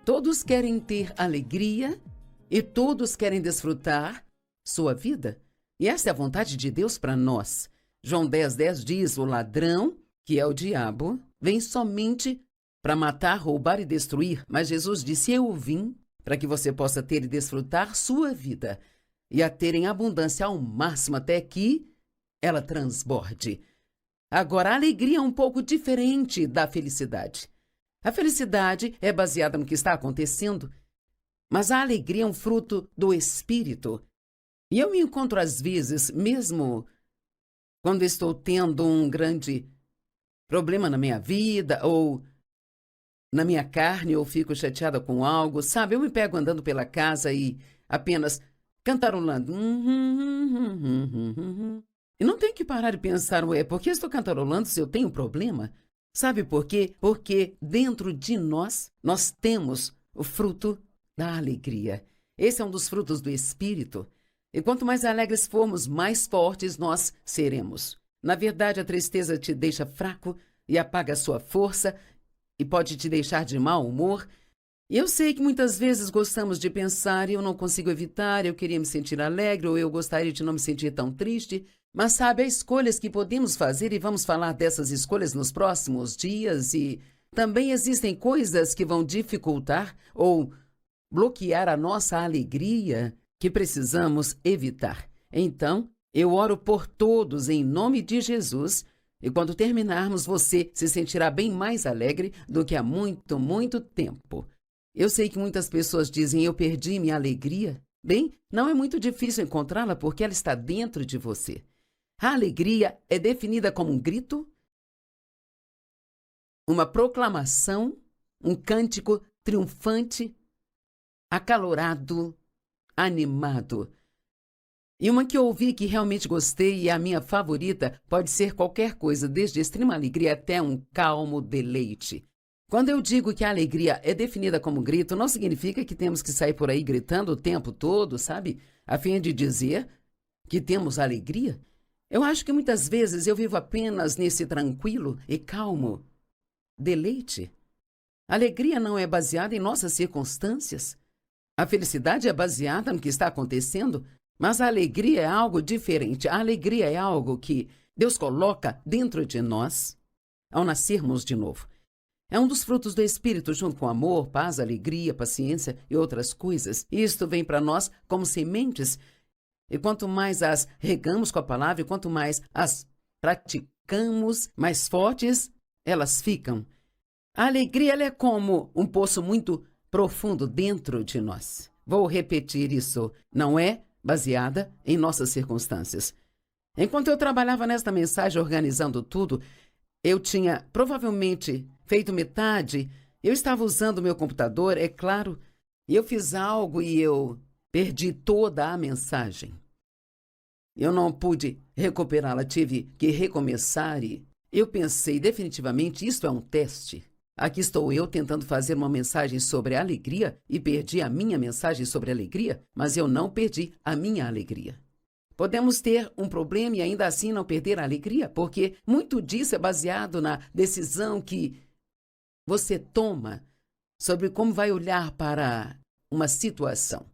Todos querem ter alegria e todos querem desfrutar sua vida. E essa é a vontade de Deus para nós. João 10:10 diz: o ladrão, que é o diabo, vem somente para matar, roubar e destruir. Mas Jesus disse: eu vim para que você possa ter e desfrutar sua vida e a ter em abundância ao máximo até que ela transborde. Agora, a alegria é um pouco diferente da felicidade. A felicidade é baseada no que está acontecendo, mas a alegria é um fruto do Espírito. E eu me encontro às vezes, mesmo quando estou tendo um grande problema na minha vida, ou na minha carne, ou fico chateada com algo, sabe? Eu me pego andando pela casa e apenas cantarolando. E não tenho que parar de pensar, ué, por que estou cantarolando se eu tenho um problema? Sabe por quê? Porque dentro de nós temos o fruto da alegria. Esse é um dos frutos do Espírito. E quanto mais alegres formos, mais fortes nós seremos. Na verdade, a tristeza te deixa fraco e apaga a sua força e pode te deixar de mau humor. E eu sei que muitas vezes gostamos de pensar: eu não consigo evitar, eu queria me sentir alegre, ou eu gostaria de não me sentir tão triste. Mas sabe, há escolhas que podemos fazer e vamos falar dessas escolhas nos próximos dias. E também existem coisas que vão dificultar ou bloquear a nossa alegria que precisamos evitar. Então, eu oro por todos em nome de Jesus. E quando terminarmos, você se sentirá bem mais alegre do que há muito, muito tempo. Eu sei que muitas pessoas dizem: eu perdi minha alegria. Bem, não é muito difícil encontrá-la porque ela está dentro de você. A alegria é definida como um grito, uma proclamação, um cântico triunfante, acalorado, animado. E uma que eu ouvi que realmente gostei e é a minha favorita pode ser qualquer coisa, desde extrema alegria até um calmo deleite. Quando eu digo que a alegria é definida como grito, não significa que temos que sair por aí gritando o tempo todo, sabe? A fim de dizer que temos alegria. Eu acho que muitas vezes eu vivo apenas nesse tranquilo e calmo deleite. A alegria não é baseada em nossas circunstâncias. A felicidade é baseada no que está acontecendo, mas a alegria é algo diferente. A alegria é algo que Deus coloca dentro de nós ao nascermos de novo. É um dos frutos do Espírito, junto com amor, paz, alegria, paciência e outras coisas. E isto vem para nós como sementes. E quanto mais as regamos com a palavra, e quanto mais as praticamos, mais fortes elas ficam. A alegria ela é como um poço muito profundo dentro de nós. Vou repetir isso. Não é baseada em nossas circunstâncias. Enquanto eu trabalhava nesta mensagem, organizando tudo, eu tinha provavelmente feito metade. Eu estava usando o meu computador, é claro, e eu fiz algo e eu perdi toda a mensagem. Eu não pude recuperá-la, tive que recomeçar e eu pensei, definitivamente, isto é um teste. Aqui estou eu tentando fazer uma mensagem sobre alegria e perdi a minha mensagem sobre alegria, mas eu não perdi a minha alegria. Podemos ter um problema e ainda assim não perder a alegria, porque muito disso é baseado na decisão que você toma sobre como vai olhar para uma situação.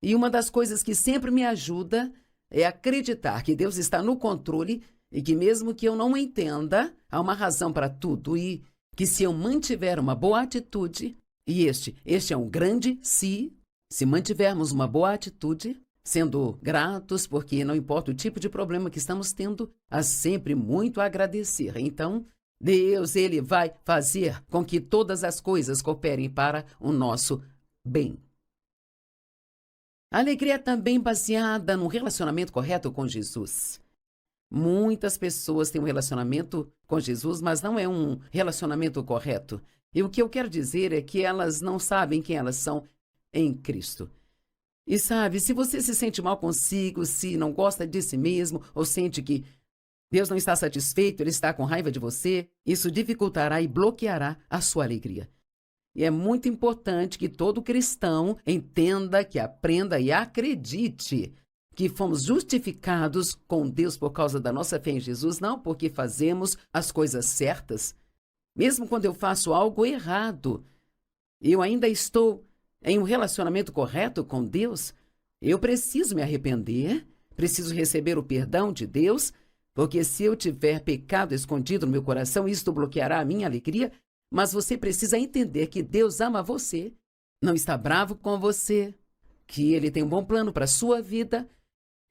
E uma das coisas que sempre me ajuda é acreditar que Deus está no controle e que mesmo que eu não entenda, há uma razão para tudo e que se eu mantiver uma boa atitude, e este é um grande se mantivermos uma boa atitude, sendo gratos, porque não importa o tipo de problema que estamos tendo, há sempre muito a agradecer. Então, Deus, Ele vai fazer com que todas as coisas cooperem para o nosso bem. A alegria é também baseada num relacionamento correto com Jesus. Muitas pessoas têm um relacionamento com Jesus, mas não é um relacionamento correto. E o que eu quero dizer é que elas não sabem quem elas são em Cristo. E sabe, se você se sente mal consigo, se não gosta de si mesmo, ou sente que Deus não está satisfeito, Ele está com raiva de você, isso dificultará e bloqueará a sua alegria. E é muito importante que todo cristão entenda, que aprenda e acredite que fomos justificados com Deus por causa da nossa fé em Jesus, não porque fazemos as coisas certas. Mesmo quando eu faço algo errado, Eu ainda estou em um relacionamento correto com Deus? Eu preciso me arrepender, preciso receber o perdão de Deus, porque se eu tiver pecado escondido no meu coração, isto bloqueará a minha alegria. Mas você precisa entender que Deus ama você, não está bravo com você, que Ele tem um bom plano para a sua vida.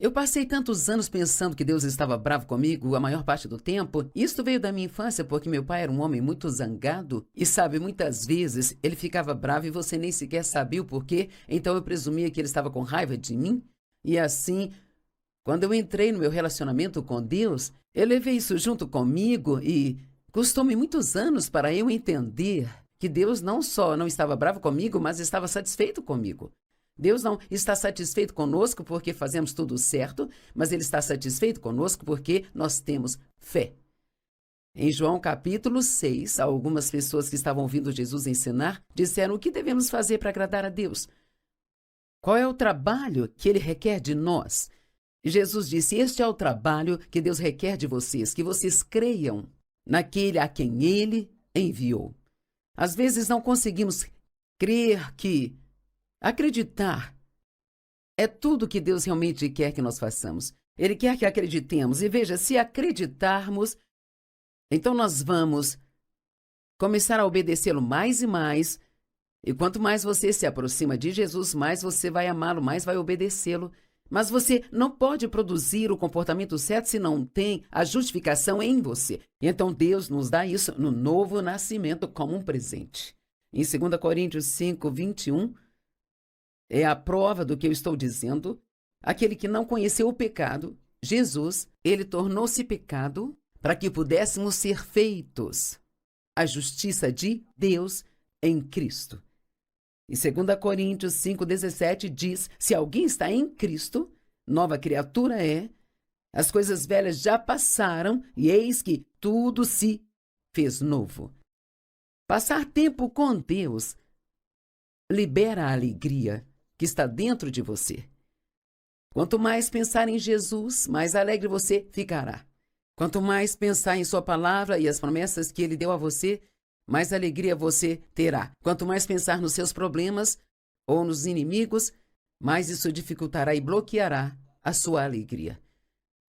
Eu passei tantos anos pensando que Deus estava bravo comigo a maior parte do tempo. Isso veio da minha infância porque meu pai era um homem muito zangado e, sabe, muitas vezes ele ficava bravo e você nem sequer sabia o porquê, então eu presumia que ele estava com raiva de mim. E assim, quando eu entrei no meu relacionamento com Deus, eu levei isso junto comigo e custou-me muitos anos para eu entender que Deus não só não estava bravo comigo, mas estava satisfeito comigo. Deus não está satisfeito conosco porque fazemos tudo certo, mas Ele está satisfeito conosco porque nós temos fé. Em João capítulo 6, algumas pessoas que estavam ouvindo Jesus ensinar disseram o que devemos fazer para agradar a Deus. Qual é o trabalho que Ele requer de nós? Jesus disse, este é o trabalho que Deus requer de vocês, que vocês creiam naquele a quem Ele enviou. Às vezes não conseguimos crer que acreditar é tudo que Deus realmente quer que nós façamos. Ele quer que acreditemos. E veja, se acreditarmos, então nós vamos começar a obedecê-lo mais e mais. E quanto mais você se aproxima de Jesus, mais você vai amá-lo, mais vai obedecê-lo. Mas você não pode produzir o comportamento certo se não tem a justificação em você. E então Deus nos dá isso no novo nascimento como um presente. Em 2 Coríntios 5, 21, é a prova do que eu estou dizendo. Aquele que não conheceu o pecado, Jesus, ele tornou-se pecado para que pudéssemos ser feitos a justiça de Deus em Cristo. E 2 Coríntios 5,17 diz, se alguém está em Cristo, nova criatura é, as coisas velhas já passaram e eis que tudo se fez novo. Passar tempo com Deus libera a alegria que está dentro de você. Quanto mais pensar em Jesus, mais alegre você ficará. Quanto mais pensar em sua palavra e as promessas que Ele deu a você, mais alegria você terá. Quanto mais pensar nos seus problemas ou nos inimigos, mais isso dificultará e bloqueará a sua alegria.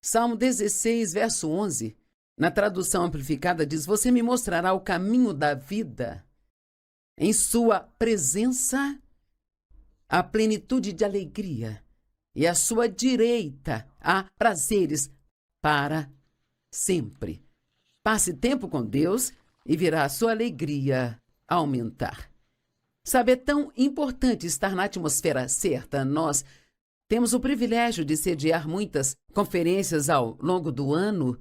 Salmo 16, verso 11, na tradução amplificada diz, você me mostrará o caminho da vida. Em sua presença, a plenitude de alegria, e à sua direita há prazeres para sempre. Passe tempo com Deus e verá a sua alegria aumentar. Sabe, é tão importante estar na atmosfera certa. Nós temos o privilégio de sediar muitas conferências ao longo do ano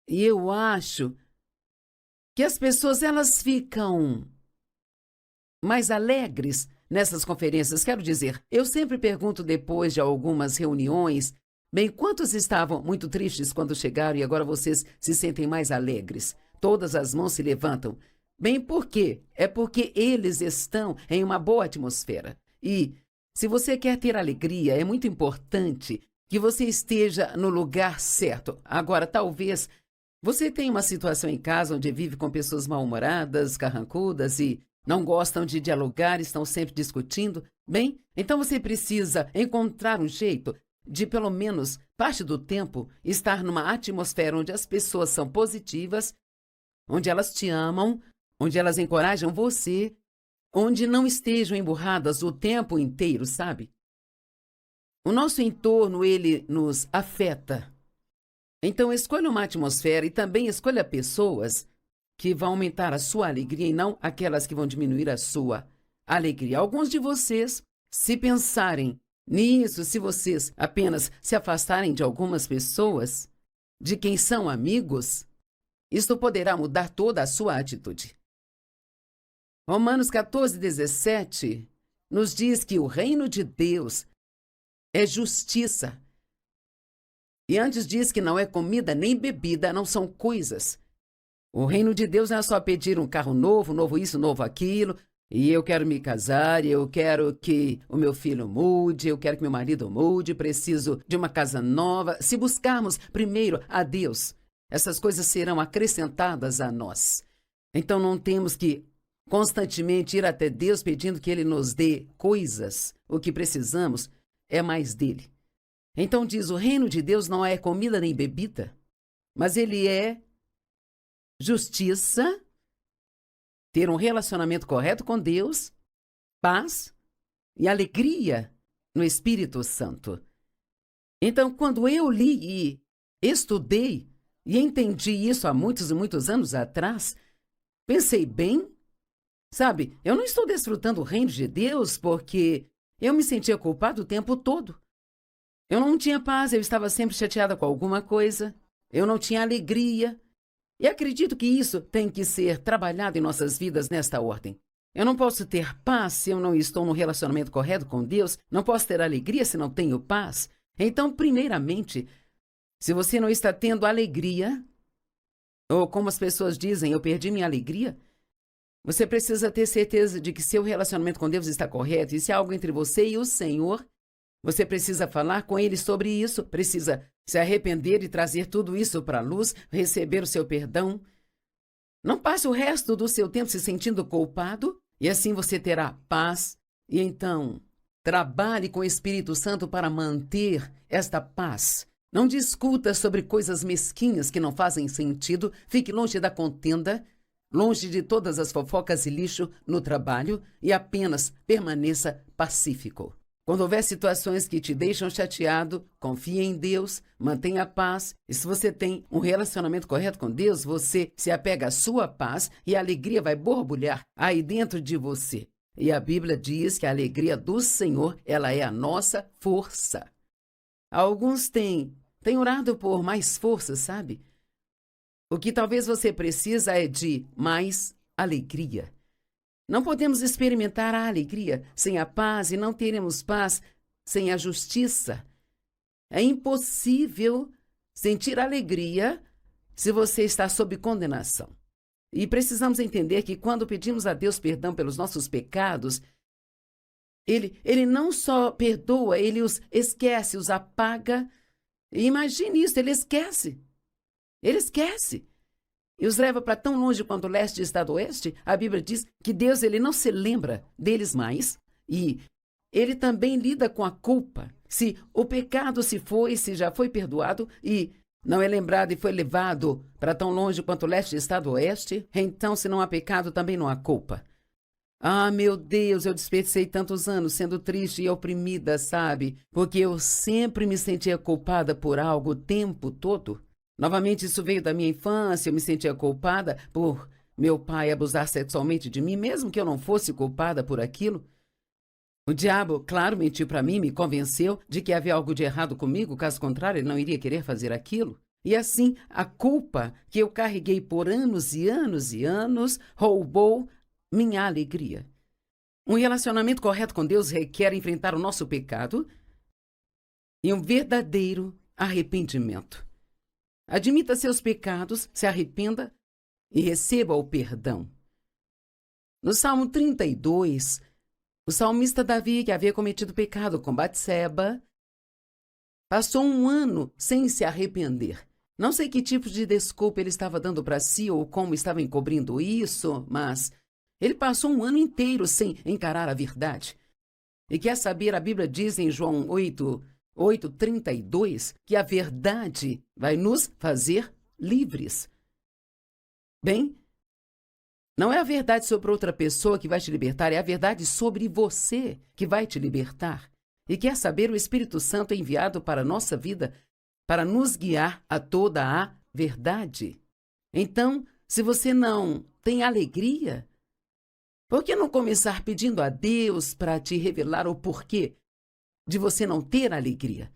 e eu acho que as pessoas elas ficam mais alegres nessas conferências. Quero dizer, eu sempre pergunto depois de algumas reuniões, bem, quantos estavam muito tristes quando chegaram e agora vocês se sentem mais alegres? Todas as mãos se levantam. Bem, por quê? É porque eles estão em uma boa atmosfera. E se você quer ter alegria, é muito importante que você esteja no lugar certo. Agora, talvez você tenha uma situação em casa onde vive com pessoas mal-humoradas, carrancudas e não gostam de dialogar, estão sempre discutindo. Bem, então você precisa encontrar um jeito de, pelo menos parte do tempo, estar numa atmosfera onde as pessoas são positivas, onde elas te amam, onde elas encorajam você, onde não estejam emburradas o tempo inteiro, sabe? O nosso entorno, ele nos afeta. Então, escolha uma atmosfera e também escolha pessoas que vão aumentar a sua alegria e não aquelas que vão diminuir a sua alegria. Alguns de vocês, se pensarem nisso, se vocês apenas se afastarem de algumas pessoas, de quem são amigos, isto poderá mudar toda a sua atitude. Romanos 14, 17 nos diz que o reino de Deus é justiça. E antes diz que não é comida nem bebida, não são coisas. O reino de Deus não é só pedir um carro novo, novo isso, novo aquilo, e eu quero me casar, eu quero que o meu filho mude, eu quero que meu marido mude, preciso de uma casa nova. Se buscarmos primeiro a Deus, essas coisas serão acrescentadas a nós. Então não temos que constantemente ir até Deus pedindo que Ele nos dê coisas, o que precisamos, é mais dele. Então diz, o reino de Deus não é comida nem bebida, mas ele é justiça, ter um relacionamento correto com Deus, paz e alegria no Espírito Santo. Então, quando eu li e estudei e entendi isso há muitos e muitos anos atrás, pensei bem, sabe, eu não estou desfrutando o reino de Deus porque eu me sentia culpado o tempo todo. Eu não tinha paz, eu estava sempre chateada com alguma coisa, eu não tinha alegria. E acredito que isso tem que ser trabalhado em nossas vidas nesta ordem. Eu não posso ter paz se eu não estou no relacionamento correto com Deus, não posso ter alegria se não tenho paz. Então, primeiramente, se você não está tendo alegria, ou como as pessoas dizem, eu perdi minha alegria, você precisa ter certeza de que seu relacionamento com Deus está correto, e se há algo entre você e o Senhor, você precisa falar com Ele sobre isso, precisa se arrepender e trazer tudo isso para a luz, receber o seu perdão. Não passe o resto do seu tempo se sentindo culpado, e assim você terá paz. E então, trabalhe com o Espírito Santo para manter esta paz. Não discuta sobre coisas mesquinhas que não fazem sentido, fique longe da contenda, longe de todas as fofocas e lixo no trabalho e apenas permaneça pacífico. Quando houver situações que te deixam chateado, confie em Deus, mantenha a paz. E se você tem um relacionamento correto com Deus, você se apega à sua paz e a alegria vai borbulhar aí dentro de você. E a Bíblia diz que a alegria do Senhor, ela é a nossa força. Alguns têm orado por mais força, sabe? O que talvez você precisa é de mais alegria. Não podemos experimentar a alegria sem a paz e não teremos paz sem a justiça. É impossível sentir alegria se você está sob condenação. E precisamos entender que quando pedimos a Deus perdão pelos nossos pecados, Ele não só perdoa, Ele os esquece, os apaga. E imagine isso, Ele esquece. Ele esquece. E os leva para tão longe quanto o leste está do oeste. A Bíblia diz que Deus ele não se lembra deles mais. E Ele também lida com a culpa. Se o pecado se já foi perdoado e não é lembrado e foi levado para tão longe quanto o leste está do oeste, então se não há pecado, também não há culpa. Ah, meu Deus, eu desperdicei tantos anos sendo triste e oprimida, sabe? Porque eu sempre me sentia culpada por algo o tempo todo. Novamente, isso veio da minha infância, eu me sentia culpada por meu pai abusar sexualmente de mim, mesmo que eu não fosse culpada por aquilo. O diabo, claro, mentiu para mim, me convenceu de que havia algo de errado comigo, caso contrário, ele não iria querer fazer aquilo. E assim, a culpa que eu carreguei por anos e anos e anos roubou minha alegria. Um relacionamento correto com Deus requer enfrentar o nosso pecado e um verdadeiro arrependimento. Admita seus pecados, se arrependa e receba o perdão. No Salmo 32, o salmista Davi, que havia cometido pecado com Batseba, passou um ano sem se arrepender. Não sei que tipo de desculpa ele estava dando para si ou como estava encobrindo isso, mas ele passou um ano inteiro sem encarar a verdade. E quer saber, a Bíblia diz em João 8:32, que a verdade vai nos fazer livres. Bem, não é a verdade sobre outra pessoa que vai te libertar, é a verdade sobre você que vai te libertar. E quer saber, o Espírito Santo é enviado para a nossa vida para nos guiar a toda a verdade. Então, se você não tem alegria, por que não começar pedindo a Deus para te revelar o porquê de você não ter alegria?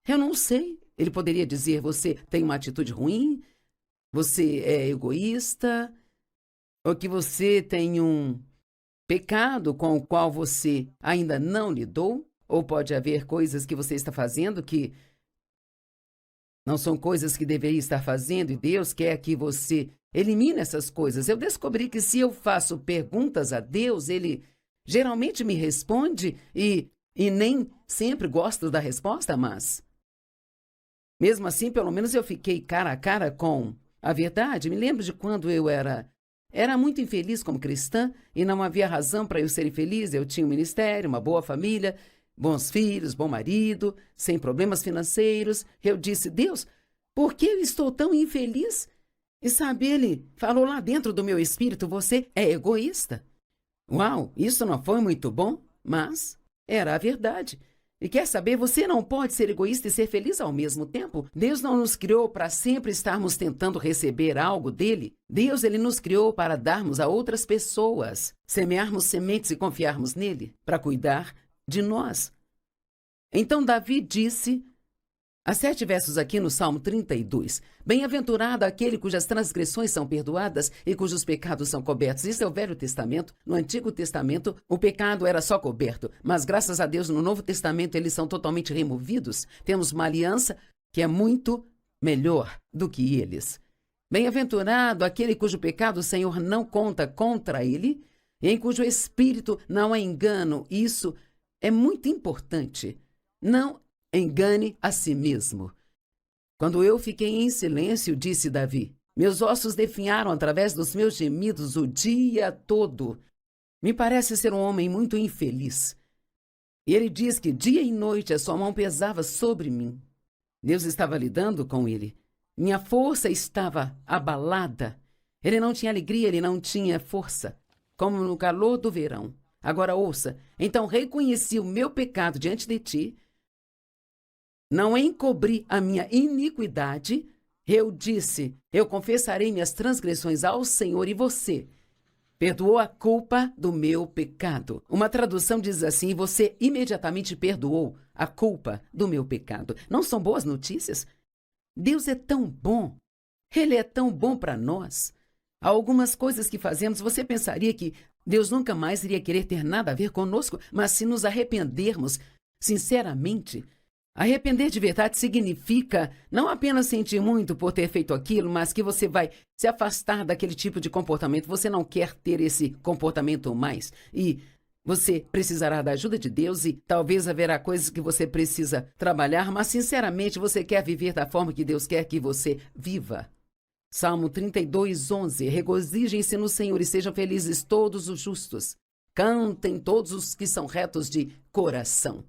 Eu não sei. Ele poderia dizer, você tem uma atitude ruim, você é egoísta, ou que você tem um pecado com o qual você ainda não lidou, ou pode haver coisas que você está fazendo que não são coisas que deveria estar fazendo e Deus quer que você elimine essas coisas. Eu descobri que se eu faço perguntas a Deus, Ele geralmente me responde e nem sempre gosto da resposta, mas mesmo assim, pelo menos eu fiquei cara a cara com a verdade. Me lembro de quando eu era Era muito infeliz como cristã e não havia razão para eu ser infeliz. Eu tinha um ministério, uma boa família, bons filhos, bom marido, sem problemas financeiros. Eu disse, Deus, por que eu estou tão infeliz? E sabe, ele falou lá dentro do meu espírito, você é egoísta. Uau, isso não foi muito bom, mas era a verdade. E quer saber, você não pode ser egoísta e ser feliz ao mesmo tempo. Deus não nos criou para sempre estarmos tentando receber algo dele. Deus, ele nos criou para darmos a outras pessoas, semearmos sementes e confiarmos nele, para cuidar de nós. Então Davi disse, há 7 versos aqui no Salmo 32, bem-aventurado aquele cujas transgressões são perdoadas e cujos pecados são cobertos. Isso é o Velho Testamento. No Antigo Testamento, o pecado era só coberto, mas graças a Deus, no Novo Testamento, eles são totalmente removidos. Temos uma aliança que é muito melhor do que eles. Bem-aventurado aquele cujo pecado o Senhor não conta contra ele, e em cujo espírito não há engano. Isso é muito importante. Não engane a si mesmo. Quando eu fiquei em silêncio, disse Davi, meus ossos definharam através dos meus gemidos o dia todo. Me parece ser um homem muito infeliz. E ele diz que dia e noite a sua mão pesava sobre mim. Deus estava lidando com ele. Minha força estava abalada. Ele não tinha alegria, ele não tinha força, como no calor do verão. Agora ouça, então reconheci o meu pecado diante de ti, não encobri a minha iniquidade. Eu disse, eu confessarei minhas transgressões ao Senhor e você perdoou a culpa do meu pecado. Uma tradução diz assim, você imediatamente perdoou a culpa do meu pecado. Não são boas notícias? Deus é tão bom. Ele é tão bom para nós. Há algumas coisas que fazemos, você pensaria que Deus nunca mais iria querer ter nada a ver conosco, mas se nos arrependermos sinceramente, arrepender de verdade significa não apenas sentir muito por ter feito aquilo, mas que você vai se afastar daquele tipo de comportamento. Você não quer ter esse comportamento mais. E você precisará da ajuda de Deus e talvez haverá coisas que você precisa trabalhar, mas sinceramente você quer viver da forma que Deus quer que você viva. Salmo 32, 11. Regozijem-se no Senhor e sejam felizes todos os justos. Cantem todos os que são retos de coração.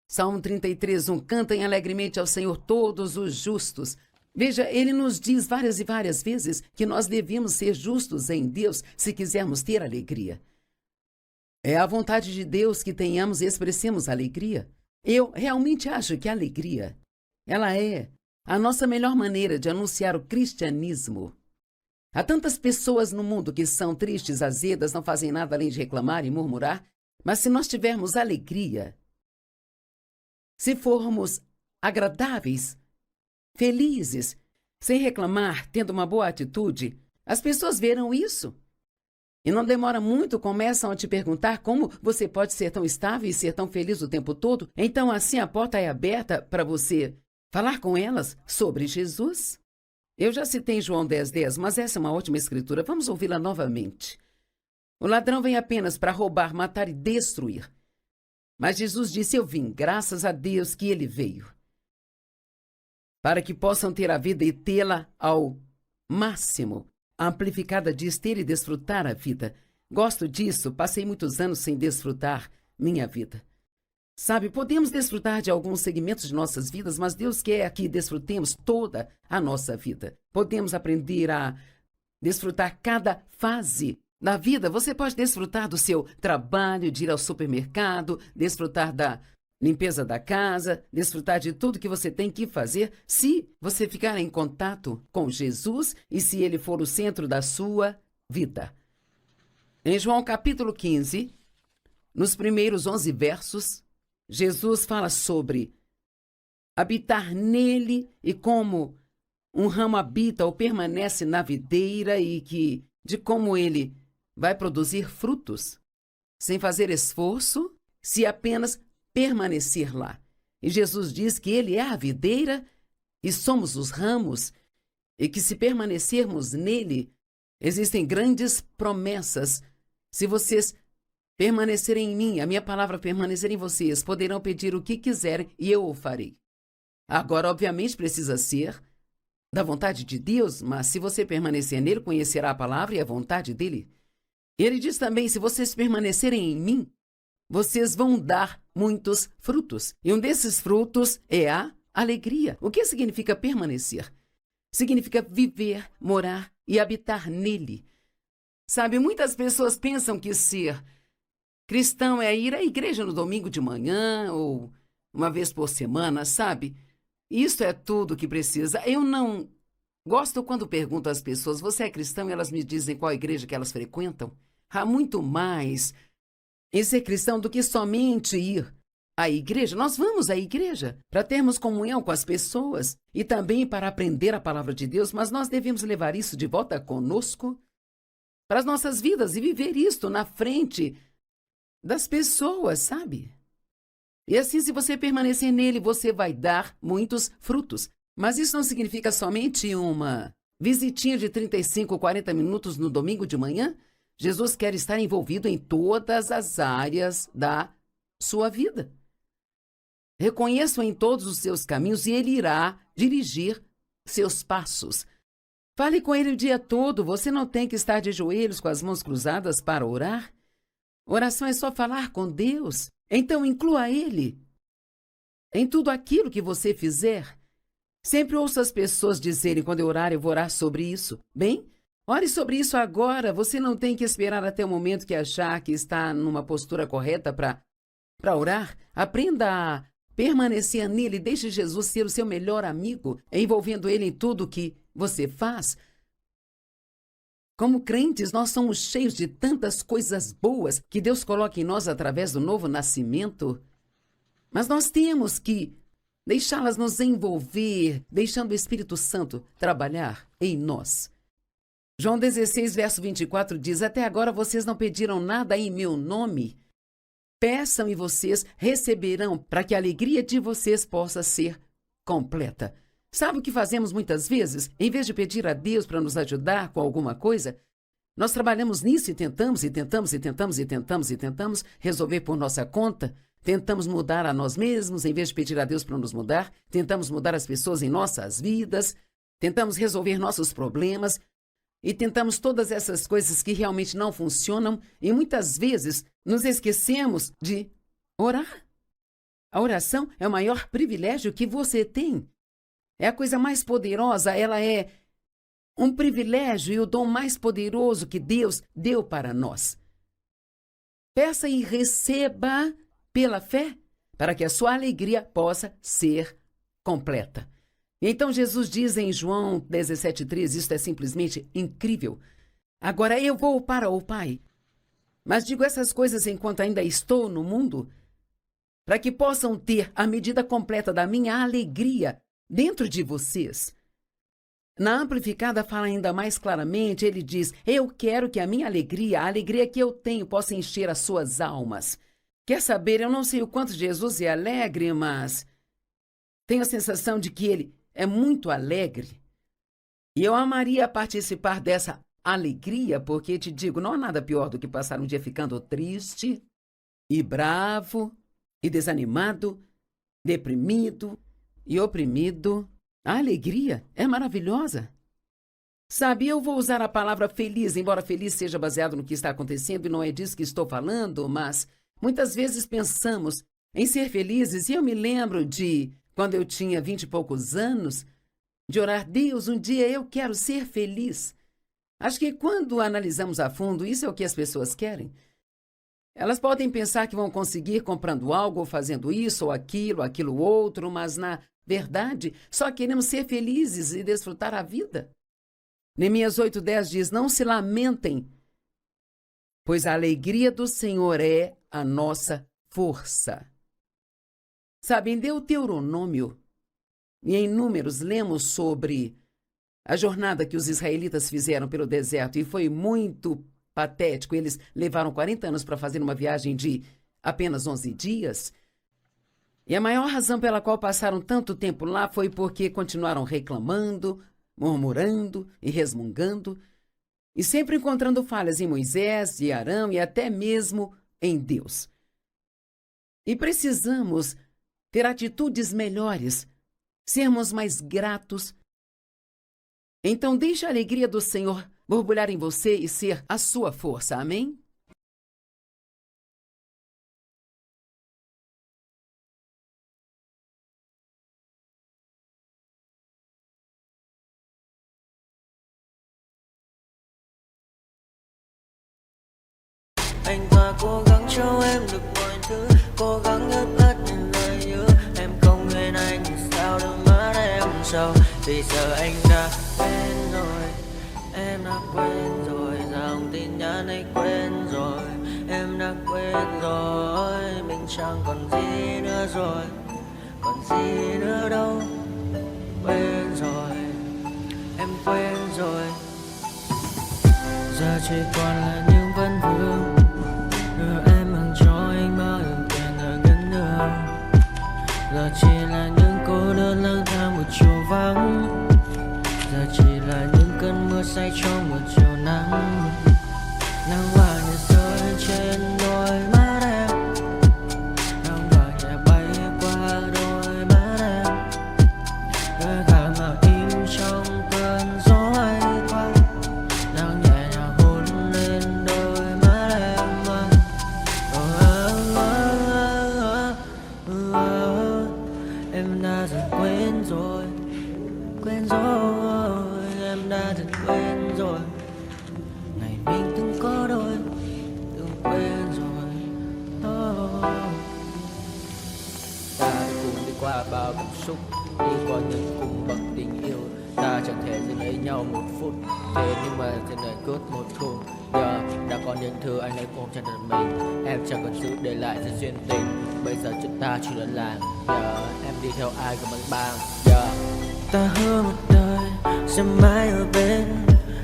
Salmo 33, 1. Cantem alegremente ao Senhor todos os justos. Veja, ele nos diz várias e várias vezes que nós devemos ser justos em Deus se quisermos ter alegria. É a vontade de Deus que tenhamos e expressemos alegria. Eu realmente acho que a alegria, ela é a nossa melhor maneira de anunciar o cristianismo. Há tantas pessoas no mundo que são tristes, azedas, não fazem nada além de reclamar e murmurar, mas se nós tivermos alegria, se formos agradáveis, felizes, sem reclamar, tendo uma boa atitude, as pessoas verão isso. E não demora muito, começam a te perguntar como você pode ser tão estável e ser tão feliz o tempo todo. Então, assim, a porta é aberta para você falar com elas sobre Jesus. Eu já citei João 10:10, mas essa é uma ótima escritura. Vamos ouvi-la novamente. O ladrão vem apenas para roubar, matar e destruir. Mas Jesus disse, eu vim, graças a Deus que ele veio, para que possam ter a vida e tê-la ao máximo. A Amplificada diz ter e desfrutar a vida. Gosto disso, passei muitos anos sem desfrutar minha vida. Sabe, podemos desfrutar de alguns segmentos de nossas vidas, mas Deus quer que desfrutemos toda a nossa vida. Podemos aprender a desfrutar cada fase da vida. Você pode desfrutar do seu trabalho, de ir ao supermercado, desfrutar da limpeza da casa, desfrutar de tudo que você tem que fazer, se você ficar em contato com Jesus e se ele for o centro da sua vida. Em João capítulo 15, nos primeiros 11 versos, Jesus fala sobre habitar nele e como um ramo habita ou permanece na videira e de como ele vai produzir frutos sem fazer esforço, se apenas permanecer lá. E Jesus diz que ele é a videira e somos os ramos e que se permanecermos nele, existem grandes promessas. Se vocês permanecerem em mim, a minha palavra permanecer em vocês, poderão pedir o que quiserem e eu o farei. Agora, obviamente, precisa ser da vontade de Deus, mas se você permanecer nele, conhecerá a palavra e a vontade dele. Ele diz também, se vocês permanecerem em mim, vocês vão dar muitos frutos. E um desses frutos é a alegria. O que significa permanecer? Significa viver, morar e habitar nele. Sabe, muitas pessoas pensam que ser cristão é ir à igreja no domingo de manhã ou uma vez por semana, sabe? Isso é tudo que precisa. Eu não gosto quando pergunto às pessoas, você é cristão? E elas me dizem qual igreja que elas frequentam. Há muito mais em ser cristão do que somente ir à igreja. Nós vamos à igreja para termos comunhão com as pessoas e também para aprender a palavra de Deus, mas nós devemos levar isso de volta conosco para as nossas vidas e viver isto na frente das pessoas, sabe? E assim, se você permanecer nele, você vai dar muitos frutos. Mas isso não significa somente uma visitinha de 35 ou 40 minutos no domingo de manhã. Jesus quer estar envolvido em todas as áreas da sua vida. Reconheça-o em todos os seus caminhos e ele irá dirigir seus passos. Fale com ele o dia todo. Você não tem que estar de joelhos com as mãos cruzadas para orar. Oração é só falar com Deus. Então inclua ele em tudo aquilo que você fizer. Sempre ouço as pessoas dizerem, quando eu orar, eu vou orar sobre isso. Bem, ore sobre isso agora. Você não tem que esperar até o momento que achar que está numa postura correta para orar. Aprenda a permanecer nele. Deixe Jesus ser o seu melhor amigo, envolvendo ele em tudo que você faz. Como crentes, nós somos cheios de tantas coisas boas que Deus coloca em nós através do novo nascimento. Mas nós temos que deixá-las nos envolver, deixando o Espírito Santo trabalhar em nós. João 16, verso 24 diz, até agora vocês não pediram nada em meu nome. Peçam e vocês receberão, para que a alegria de vocês possa ser completa. Sabe o que fazemos muitas vezes? Em vez de pedir a Deus para nos ajudar com alguma coisa, nós trabalhamos nisso e tentamos resolver por nossa conta. Tentamos mudar a nós mesmos, em vez de pedir a Deus para nos mudar. Tentamos mudar as pessoas em nossas vidas. Tentamos resolver nossos problemas. E tentamos todas essas coisas que realmente não funcionam. E muitas vezes nos esquecemos de orar. A oração é o maior privilégio que você tem. É a coisa mais poderosa, ela é um privilégio e o dom mais poderoso que Deus deu para nós. Peça e receba pela fé, para que a sua alegria possa ser completa. Então Jesus diz em João 17,3, isto é simplesmente incrível. Agora eu vou para o Pai, mas digo essas coisas enquanto ainda estou no mundo, para que possam ter a medida completa da minha alegria dentro de vocês. Na Amplificada fala ainda mais claramente, ele diz, eu quero que a minha alegria, a alegria que eu tenho, possa encher as suas almas. Quer saber, eu não sei o quanto Jesus é alegre, mas tenho a sensação de que ele é muito alegre. E eu amaria participar dessa alegria, porque te digo, não há nada pior do que passar um dia ficando triste e bravo e desanimado, deprimido e oprimido. A alegria é maravilhosa. Sabe, eu vou usar a palavra feliz, embora feliz seja baseado no que está acontecendo e não é disso que estou falando, mas muitas vezes pensamos em ser felizes e eu me lembro de, quando eu tinha 20 e poucos anos, de orar, Deus, um dia eu quero ser feliz. Acho que quando analisamos a fundo, isso é o que as pessoas querem. Elas podem pensar que vão conseguir comprando algo, ou fazendo isso ou aquilo outro, mas na verdade, só queremos ser felizes e desfrutar a vida. Neemias 8,10 diz, não se lamentem, pois a alegria do Senhor é a nossa força. Sabe, em Deuteronômio e em Números lemos sobre a jornada que os israelitas fizeram pelo deserto e foi muito patético. Eles levaram 40 anos para fazer uma viagem de apenas 11 dias. E a maior razão pela qual passaram tanto tempo lá foi porque continuaram reclamando, murmurando e resmungando, e sempre encontrando falhas em Moisés e Arão e até mesmo em Deus. E precisamos ter atitudes melhores, sermos mais gratos, Então deixe a alegria do Senhor borbulhar em você e ser a sua força. Amém? Anh ta cố gắng cho em được mọi thứ, cố gắng hết tất những lời hứa. Em không quên anh thì sao đôi mắt em sầu. Vì giờ anh đã quên rồi, em đã quên rồi. Dòng tin nhắn anh quên rồi, em đã quên rồi. Mình chẳng còn gì nữa rồi, còn gì nữa đâu. Quên rồi, em quên rồi. Giờ chỉ còn là những vấn vương đưa em mang cho anh bao ước tiền ở ngân đường. Giờ chỉ là những cô đơn lang thang một chiều vắng. Giờ chỉ là những cơn mưa say trong một chiều nắng. Nắng vàng nhẹ rơi trên đôi mắt em, nắng vàng nhẹ bay qua đôi mắt em. Đôi gà mà im trong cơn gió hay qua. Nắng nhẹ nhàng hôn lên đôi mắt em. Em đã dần quên rồi, quên rồi. Em đã dần quên rồi ngày mình từng có đôi, từng quên rồi. Ta đã cùng đi qua bao cảm xúc, đi qua những cung bậc tình yêu. Ta chẳng thể dừng lấy nhau một phút, thế nhưng mà trên đời cướp một khung. Giờ đã có những thứ anh ấy cũng chẳng được mình. Em chẳng còn giữ để lại sự duyên tình. Bây giờ chúng ta chỉ là làng. Giờ em đi theo ai cũng bằng bang. Giờ ta hứa một đời sẽ mãi ở bên.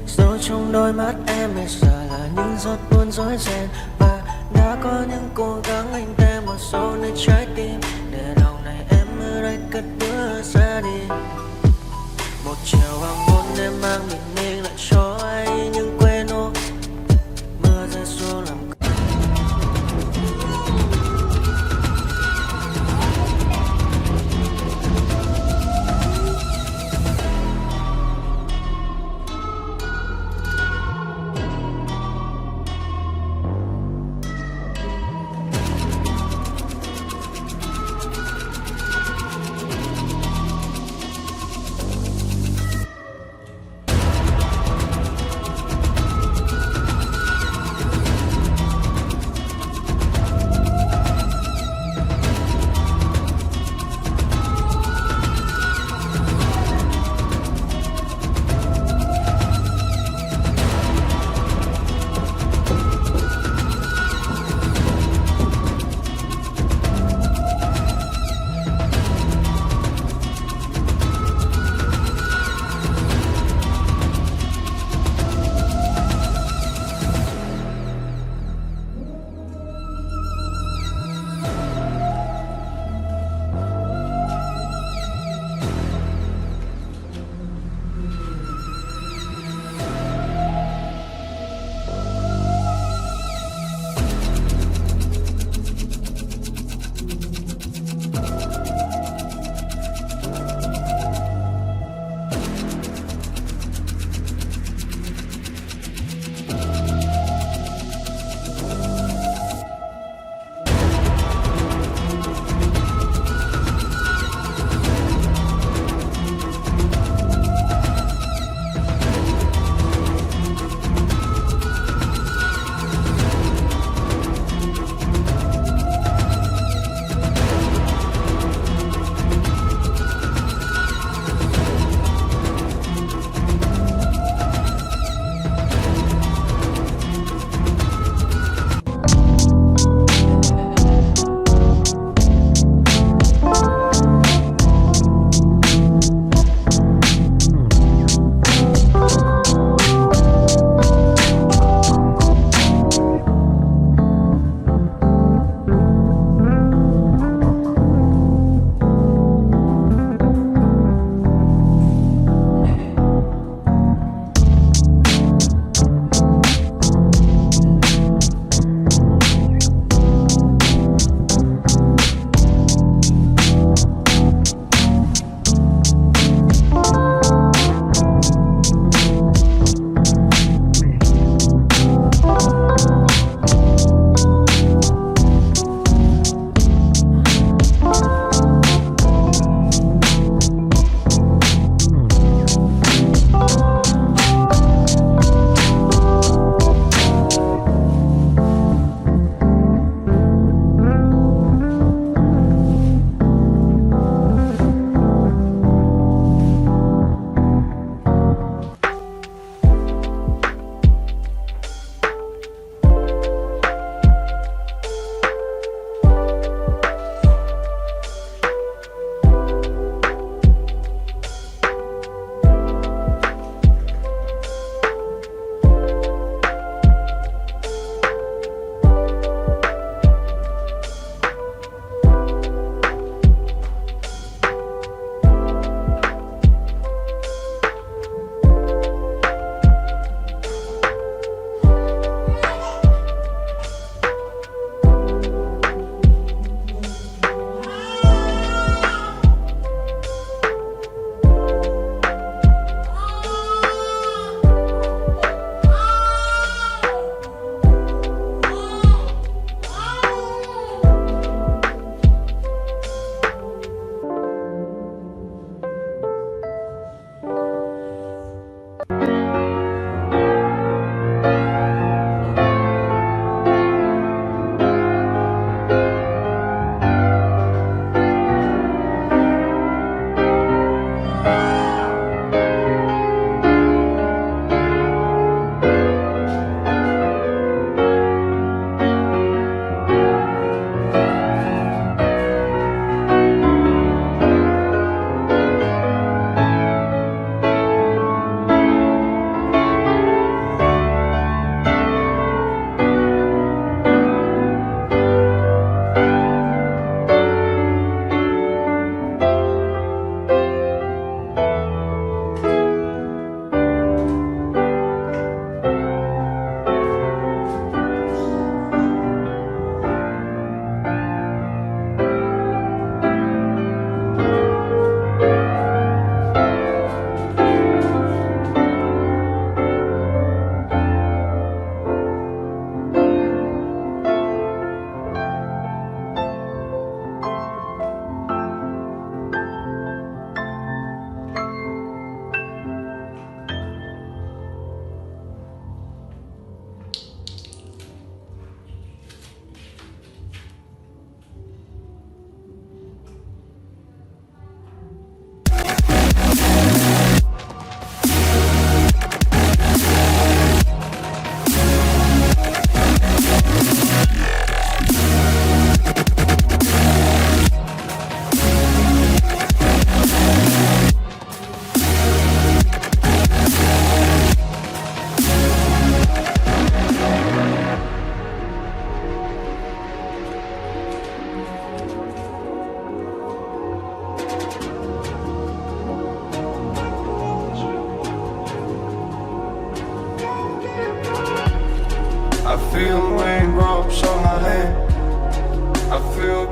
Dấu trong đôi mắt em bây giờ là những giọt buồn rối ren. Và đã có những cố gắng anh thêm một số nơi trái tim. Để lòng này em ở đây cất bước ra đi. Một chiều hoàng hôn em mang bình minh lại cho anh những quên ô. Mưa rơi xuống làm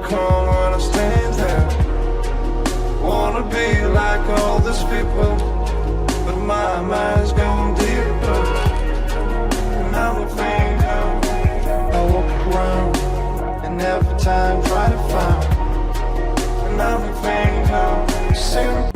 come when I stand there. Wanna be like all these people, but my mind's gone deeper. And I'm a finger, I walk around, and every time try to find. And I'm a finger, sing.